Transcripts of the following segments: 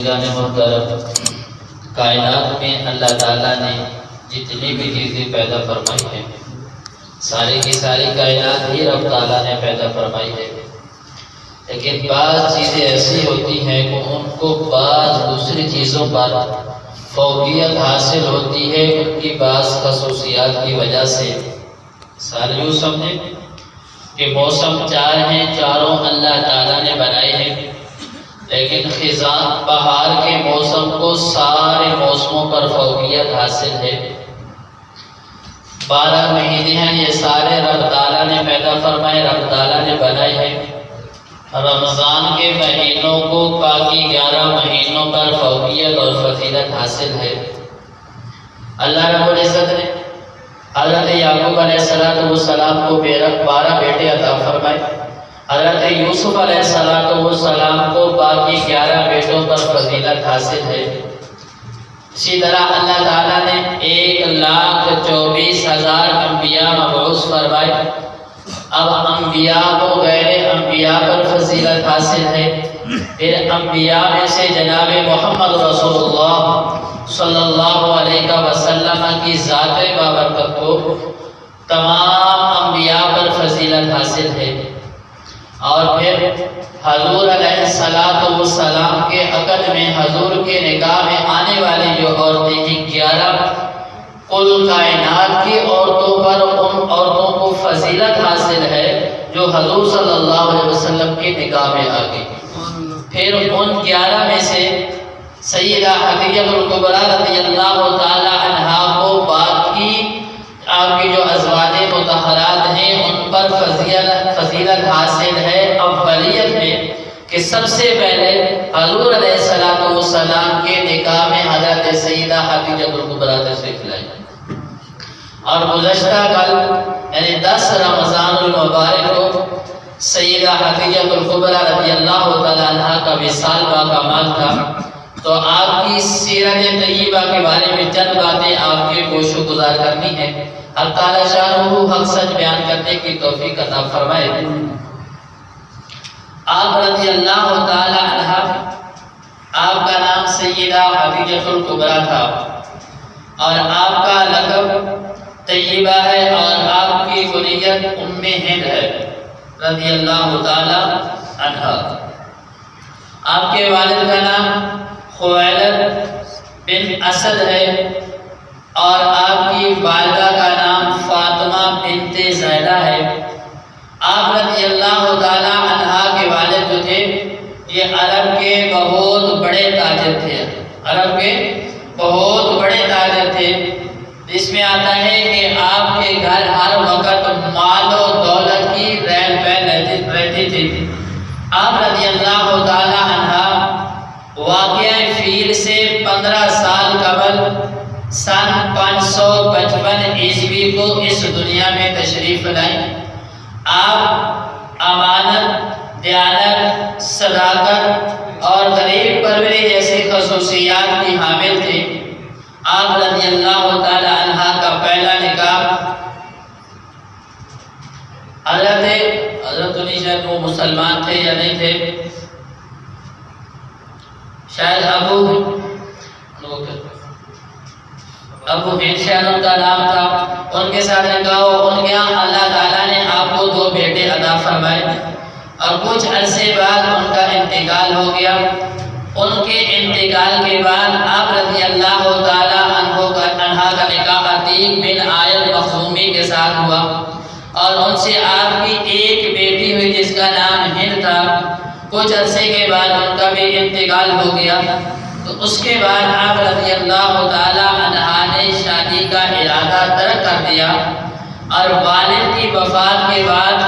محترم، کائنات میں اللہ تعالیٰ نے جتنی بھی چیزیں پیدا فرمائی ہیں ساری کی ساری کائنات ہی رب تعالیٰ نے پیدا فرمائی ہے، لیکن بعض چیزیں ایسی ہوتی ہیں کہ ان کو بعض دوسری چیزوں پر فوقیت حاصل ہوتی ہے ان کی بعض خصوصیات کی وجہ سے۔ سال یوں سمجھیں کہ موسم چار ہیں، چاروں اللہ تعالیٰ نے بنائے ہیں، لیکن خزاں بہار کے موسم کو سارے موسموں پر فوقیت حاصل ہے۔ 12 مہینے ہیں، یہ سارے رب تعالیٰ نے پیدا فرمائے، رب تعالیٰ نے بنائے ہیں۔ رمضان کے مہینوں کو باقی 11 مہینوں پر فوقیت اور فضیلت حاصل ہے۔ اللہ رب العزت نے حضرت یعقوب علیہ السلام کو 12 بیٹے عطا فرمائے، حضرت یوسف علیہ السلام کو باقی 11 بیٹوں پر فضیلت حاصل ہے۔ اسی طرح اللہ تعالیٰ نے 1,24,000 انبیاء مبعوث فرمائے۔ اب انبیاء کو غیر انبیاء پر فضیلت حاصل ہے۔ پھر انبیاء میں سے جناب محمد رسول اللہ صلی اللہ علیہ وسلم کی ذات بابرکت کو تمام انبیاء پر فضیلت حاصل ہے۔ اور پھر حضور علیہ السلام کے عقد میں حضور کے نکاح میں آنے والی جو عورتیں ہیں 11 کل کائنات کی عورتوں پر ان عورتوں کو فضیلت حاصل ہے جو حضور صلی اللہ علیہ وسلم کے نکاح میں آ گئی۔ پھر ان 11 میں سے سیدہ خدیجہ الکبریٰ رضی اللہ تعالی عنہا کو بعد کی آپ کی جو ازواج مطہرات ہیں ان پر فضیلت حاصل ہے اولیت میں، کہ سب سے پہلے حضور علیہ السلام کے نکاح میں حضرت سیدہ خدیجہ الکبریٰ تشریف لائی۔ اور گزشتہ کل یعنی 10 رمضان المبارک کو سیدہ خدیجہ الکبریٰ رضی اللہ تعالی عنہا کا وصال باکمال تھا، تو آپ کی سیرت طیبہ کے بارے میں چند باتیں آپ کے گوش و گزار کرنی ہے۔ اللہ تعالیٰ شانہ حق سچ بیان کرنے کی توفیق عطا فرمائے۔ آپ رضی اللہ تعالی عنہ، آپ کا نام سیدہ خدیجہ الکبریٰ تھا اور آپ کا لقب طیبہ ہے اور آپ کی کنیت ام ہند ہے رضی اللہ تعالی عنہ۔ آپ کے والد کا نام خویلد بن اسد ہے اور آپ کی والدہ کا نام فاطمہ بنت زیدہ ہے۔ آپ رضی اللہ تعالی عنہ کے والد جو تھے یہ عرب کے بہت بڑے تاجر تھے، عرب کے بہت بڑے تاجر تھے، جس میں آتا ہے کہ آپ کے گھر ہر وقت مال و دولت کی ریل پہن رہتی تھی۔ آپ رضی اللہ تعالی عنہ واقعہ فیل سے 15 سال قبل سن 555 عیسوی کو اس دنیا میں تشریف لائیں۔ آپ امانت، دیانت، صداقت اور غریب پروری جیسی خصوصیات کی حامل تھے۔ آپ رضی اللہ تعالی عنہ کا پہلا نکاح حضرت شاید وہ مسلمان تھے یا نہیں تھے، شاید ابو ہند شاید ان کا نام تھا، ان کے ساتھ نکاح ہوا۔ ان کے یہاں اللہ تعالیٰ نے آپ کو 2 بیٹے عطا فرمائے اور کچھ عرصے بعد ان کا انتقال ہو گیا۔ ان کے انتقال کے بعد آپ رضی اللہ تعالی عنہ کا نکاح عتیق بن عائد مخزومی کے ساتھ ہوا اور ان سے آپ کی ایک بیٹی ہوئی جس کا نام ہند تھا۔ کچھ عرصے کے بعد ان کا بھی انتقال ہو گیا، تو اس کے بعد آپ رضی اللہ تعالی عنہ نے شادی کا ارادہ ترک کر دیا اور والد کی وفات کے بعد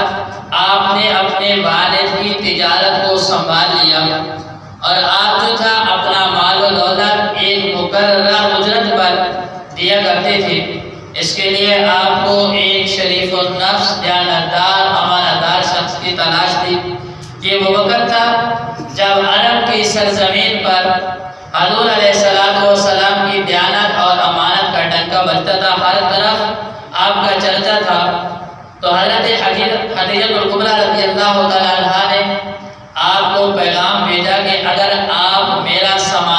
آپ نے اپنے والد کی تجارت کو سنبھال لیا اور آپ جو تھا اپنا مال و دولت ایک مقررہ اجرت پر دیا کرتے تھے۔ اس کے لیے آپ کو ایک شریف النفس، دیانتدار، امانتدار شخص کی تلاش تھی۔ یہ وہ وقت تھا جب عرب کی سرزمین پر حضور علیہ السلام کی دیانت اور امانت کا ڈنکا بجتا تھا، ہر طرف آپ کا چرچا تھا۔ تو حضرت خدیجہ الکبریٰ رضی اللہ تعالی عنہا نے آپ کو پیغام بھیجا کہ اگر آپ میرا سامان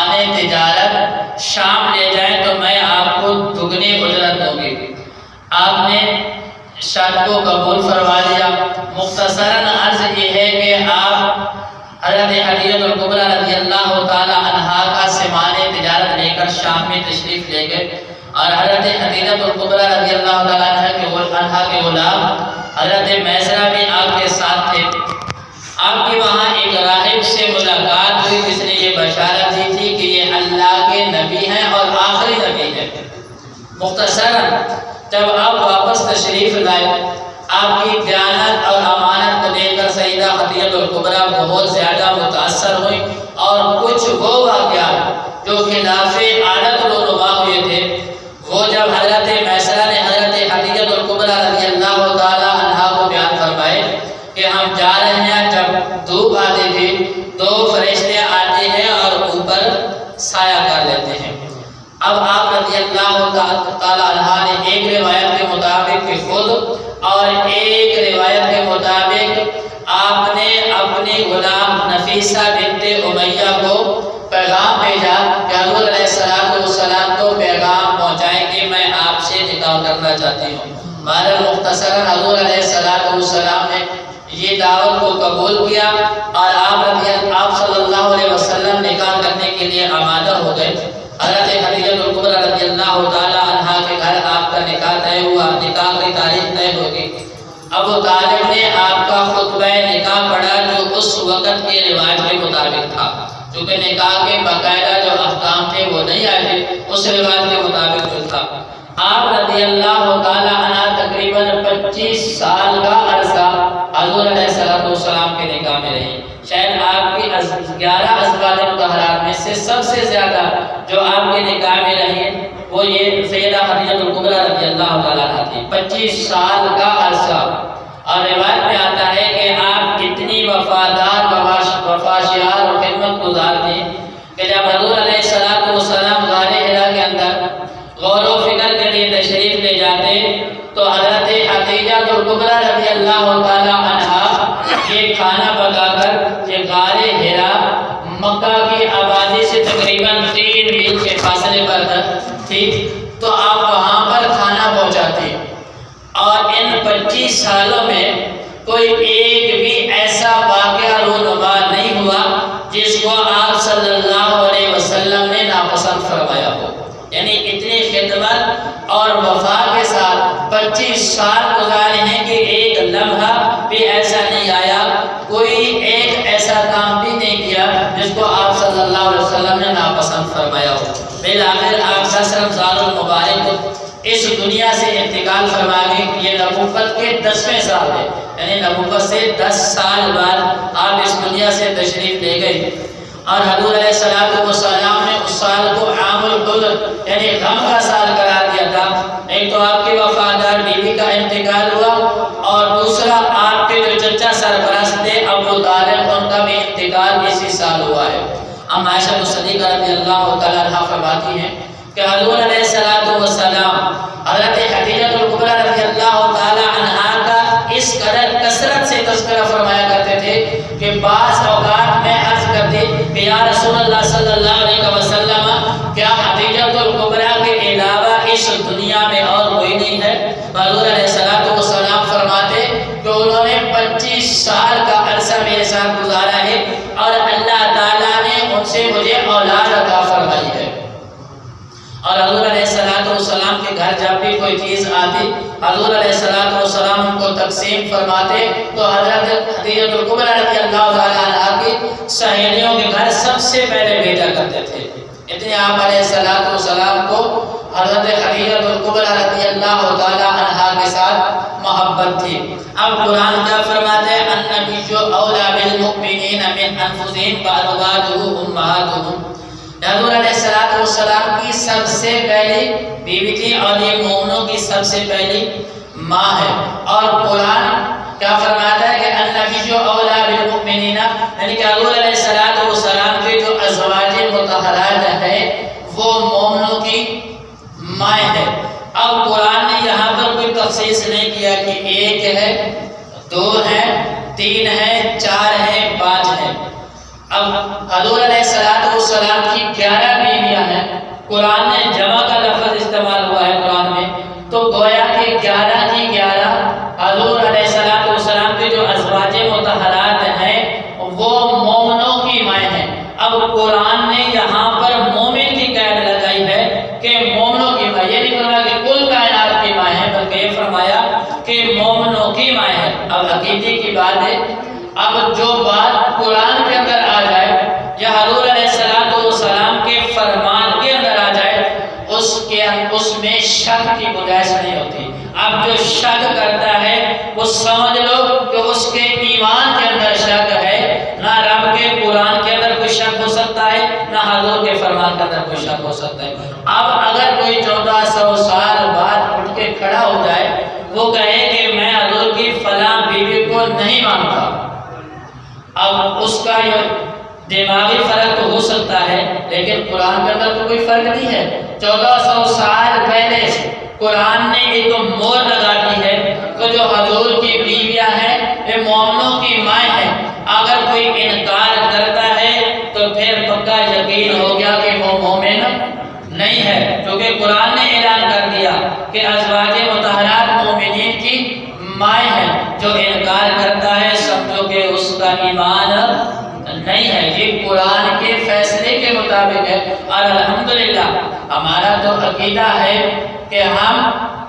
شام میں تشریف لے گئے اور حضرت خدیجہ الکبریٰ رضی اللہ تعالیٰ عنہ کے غلام حضرت میسرہ بھی آپ کے ساتھ تھے۔ آپ کی وہاں ایک راہب سے ملاقات ہوئی جس نے یہ بشارت دی تھی کہ یہ اللہ کے نبی ہیں اور آخری نبی ہیں۔ مختصراً جب آپ واپس تشریف لائے، آپ کی دیانت اور امانت کو دیکھ کر سیدہ خدیجہ الکبریٰ بہت زیادہ متاثر ہوئی اور کچھ وہ واقعات جو خلاف عادت رونما ہوئے تھے وہ جب حضرت میسرہ نے حضرت خدیجہ الکبریٰ رضی اللہ تعالی عنہا کو بیان فرمائے کہ ہم جا رہے ہیں، جب دھوپ آتی تھی تو فرشتے آتے ہیں اور اوپر سایہ کر لیتے ہیں۔ اب آپ رضی اللہ تعالی عنہ نے ایک روایت کے مطابق کہ خود اور ایک روایت کے مطابق آپ نے اپنی غلام نفیسہ بنت امیہ کو پیغام بھیجا کہ حضور علیہ السلام کو پیغام پہنچائیں کہ میں آپ سے نکاح کرنا چاہتی ہوں۔ بہرحال مختصراً حضور علیہ السلام نے یہ دعوت کو قبول کیا اور آپ صلی اللہ علیہ وسلم نکاح کرنے کے لیے آمادہ ہو گئے۔ حضرت خدیجہ الکبریٰ رضی اللہ تعالی عنہا کے گھر آپ کا نکاح طے ہوا، نکاح کی تاریخ طے ہوگی۔ ابو طالب نے آپ کا خطبہ نکاح پڑھا جو اس وقت کے رواج کے مطابق تھا، کیونکہ نکاح کے باقاعدہ جو احکام تھے وہ نہیں آئے تھے، اس رواج کے مطابق جو تھا۔ آپ رضی اللہ تعالی عنہ تقریباً 25 سال کا عرصہ حضور علیہ السلام کے نکاح میں رہی۔ شاید آپ کی 11 ازواج مطہرات میں سے سب سے زیادہ جو آپ کے نکاح میں رہی وہ یہ سیدہ خدیجہ الکبریٰ رضی اللہ تعالیٰ عنہا تھی۔ 25 سال کا عرصہ، اور روایت میں آتا ہے کہ آپ اتنی وفادار، وفاشیار اور خدمت گزار تھی کہ جب حضور علیہ السلام غار حرا کے اندر غور و فکر کے لیے تشریف لے جاتے تو حضرت خدیجہ الکبریٰ رضی اللہ تعالیٰ عنہا یہ کھانا پکا کر یہ غار حرا مکہ کی آبادی سے تقریباً 3 میل کے فاصلے پر تھی، تو آپ وہاں پر کھانا پہنچاتے۔ اور ان 25 سالوں میں کوئی ایک بھی ایسا واقعہ رونما نہیں ہوا جس کو آپ صلی اللہ علیہ وسلم نے ناپسند فرمایا ہو۔ یعنی اتنی خدمت اور وفا کے ساتھ 25 سال گزارے ہیں کہ ایک لمحہ بھی ایسا نہیں آیا، کوئی ایک ایسا کام بھی نہیں کیا جس کو آپ صلی اللہ علیہ وسلم نے ناپسند فرمایا ہو۔ بالآخر آپ 10 رمضان المبارک کو اس دنیا سے انتقال فرما گئے۔ یہ نبوت کے 10ویں سال ہے، یعنی نبوت سے 10 سال بعد آپ اس دنیا سے تشریف لے گئے۔ اور حضور علیہ السلام نے اس سال کو عام الحزن یعنی غم کا سال قرار دیا تھا۔ ایک تو آپ کی وفادار بیوی کا انتقال ہوا اور دوسرا آپ کے جو چچا سرپرست تھے ابو طالب، ان کا بھی انتقال اسی سال ہوا ہے۔ ام عائشہ صدیقہ رضی اللہ تعالی عنہا فرماتی ہیں کہ حضور علیہ السلام حضرت خدیجہ الکبریٰ رضی اللہ تعالی عنہا کا اس قدر کثرت سے تذکرہ فرمایا کرتے تھے کہ بعض اوقات میں عرض کرتے کہ یا رسول اللہ صلی اللہ علیہ وسلم کیا خدیجہ الکبریٰ کے علاوہ اس دنیا میں اور کوئی نہیں ہے؟ حضور علیہ السلام فرماتے کہ انہوں نے 25 سال کا عرصہ میرے ساتھ گزارا ہے اور اللہ تعالیٰ نے ان سے مجھے اولاد عطا فرمائی ہے۔ اور حضور علیہ السلام کے گھر جب بھی کوئی چیز آتی حضور علیہ السلام کو تقسیم فرماتے تو حضرت خدیجہ الکبریٰ رضی اللہ تعالیٰ عنہا کی سہیلیوں کے گھر سب سے پہلے بھیجا کرتے تھے۔ اتنے آپ علیہ السلام کو حضرت خدیجہ الکبریٰ رضی اللہ تعالیٰ عنہا کے ساتھ محبت تھی۔ اب قرآن کیا فرماتے ہیں؟ النبی اولیٰ بالمؤمنین من انفسہم وازواجہ امہاتہم۔ حضور علیہ السلام کی سب سے پہلی بیوی تھی اور یہ مومنوں کی سب سے پہلی ماں ہے۔ اور قرآن کیا فرماتا ہے کہ النبی اولیٰ بالمؤمنین، یعنی کہ حضور علیہ السلام کے جو ازواج مطہرات ہیں وہ مومنوں کی مائیں ہیں۔ اب قرآن نے یہاں پر کوئی تخصیص نہیں کیا کہ 1 ہے، 2 ہے، 3 ہے، 4 ہے، 5 ہے۔ اب حضور علیہ السلام کی 11 بیویاں ہیں، قرآن نے جمع کا لفظ استعمال ہوا ہے قرآن میں، تو گویا کہ 11 کی 11 حضور علیہ السلام کے جو ازواج مطہرات ہیں وہ مومنوں کی مائیں ہیں۔ اب قرآن نے یہاں پر مومن کی قید لگائی ہے اس میں شک کی گنجائش نہیں ہوتی۔ اب جو شک کرتا ہے وہ سمجھ لو کہ اس کے ایمان کے اندر شک ہے، نہ رب کے قرآن کے اندر کوئی شک ہو سکتا ہے، نہ حضور کے فرمان کے اندر کوئی شک ہو سکتا ہے۔ اب اگر کوئی 1400 سال بعد اٹھ کے کھڑا ہو جائے، وہ کہے کہ میں حضور کی فلاں بیوی کو نہیں مانتا، اب اس کا یہ دماغی فرق تو ہو سکتا ہے، لیکن قرآن کے اندر تو کوئی فرق نہیں ہے۔ 1400 سال پہلے قرآن نے ایک مور لگا دی ہے کہ جو حضور کی بیویاں ہیں یہ مومنوں کی مائیں ہیں۔ اگر کوئی انکار کرتا ہے تو پھر پکا یقین ہو گیا کہ وہ مومن نہیں ہے، کیونکہ قرآن نے اعلان کر دیا کہ ازواج مطہرات مومنین کی مائیں ہیں۔ جو انکار کرتا ہے سمجھو کہ اس کا ایمان نہیں ہے۔ یہ قرآن کے فیصلے کے مطابق ہے، اور الحمدللہ ہمارا تو عقیدہ ہے کہ ہم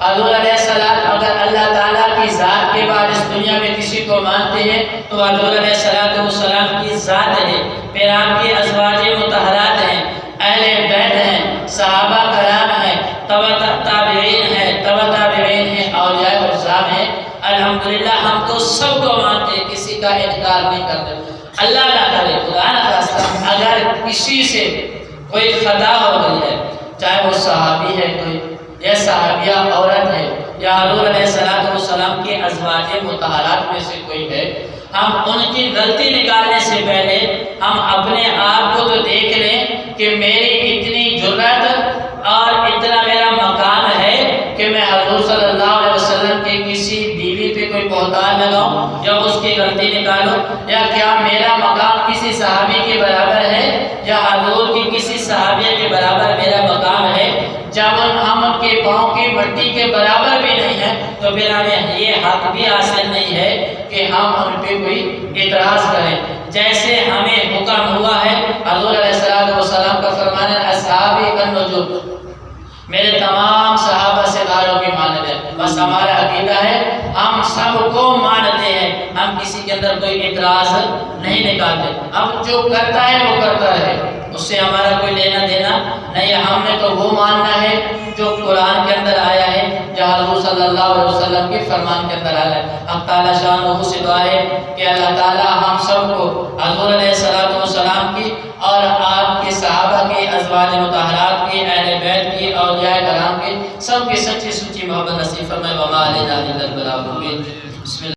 حضور علیہ السلام اگر اللہ تعالیٰ کی ذات کے بعد اس دنیا میں کسی کو مانتے ہیں تو حضور علیہ السلام کی ذات ہے، پھر آپ کی ازواج مطہرات ہیں، اہل بیت ہیں، صحابہ کرام ہیں، تابعین ہیں، تبع تابعین ہیں، اولیاء کرام ہیں۔ الحمدللہ ہم تو سب کو مانتے ہیں، کسی کا انکار نہیں کرتے۔ اللہ نہ کرے، خدا نہ خواستہ، اگر کسی سے کوئی خطا ہو گئی ہے، چاہے وہ صحابی ہے کوئی یا صحابیہ عورت ہے یا حضور علیہ السلام کی ازواج مطہرات میں سے کوئی ہے، ہم ان کی غلطی نکالنے سے پہلے ہم اپنے آپ کو تو دیکھ لیں کہ میری اتنی جرأت اور اتنا میرا مقام ہے کہ میں حضور صلی اللہ علیہ وسلم کے کسی بیوی پہ کوئی بہتان لگاؤں یا اس کی غلطی نکالوں، یا کیا میرا مقام کسی صحابی کے برابر ہے یا حضور کی کسی صحابیہ کے برابر میرا مقام ہے؟ جب ہم ان کے پاؤں کی مٹی کے برابر بھی نہیں ہیں تو پھر ہمیں یہ حق بھی حاصل نہیں ہے کہ ہم ان پہ کوئی اعتراض کریں۔ جیسے ہمیں حکم ہوا ہے، حضور علیہ السلام کا فرمان ہے اصحابی کالنجوم، میرے تمام صحابہ سے داروں کی مانند ہے۔ بس ہمارا عقیدہ ہے ہم سب کو مانتے ہیں، ہم کسی کے اندر کوئی اعتراض نہیں نکالتے۔ اب جو کرتا ہے وہ کرتا رہے، اس سے ہمارا کوئی لینا دینا نہیں ہے۔ ہم نے تو وہ ماننا ہے جو قرآن کے اندر آیا ہے، جو حضور صلی اللہ علیہ وسلم کے فرمان کے اندر آیا ہے۔ اب تعالیٰ شان سے دعا ہے کہ اللہ تعالیٰ ہم سب کو حضور علیہ السلام کی اور آپ کے صحابہ کی، ازواج مطہرات کی، اہل بیت کی، اولیاء کرام کی، سب کی سچی سچی محبت نصیب فرمائے۔ وما علینا الا البلاغ المبین۔ بسم اللہ۔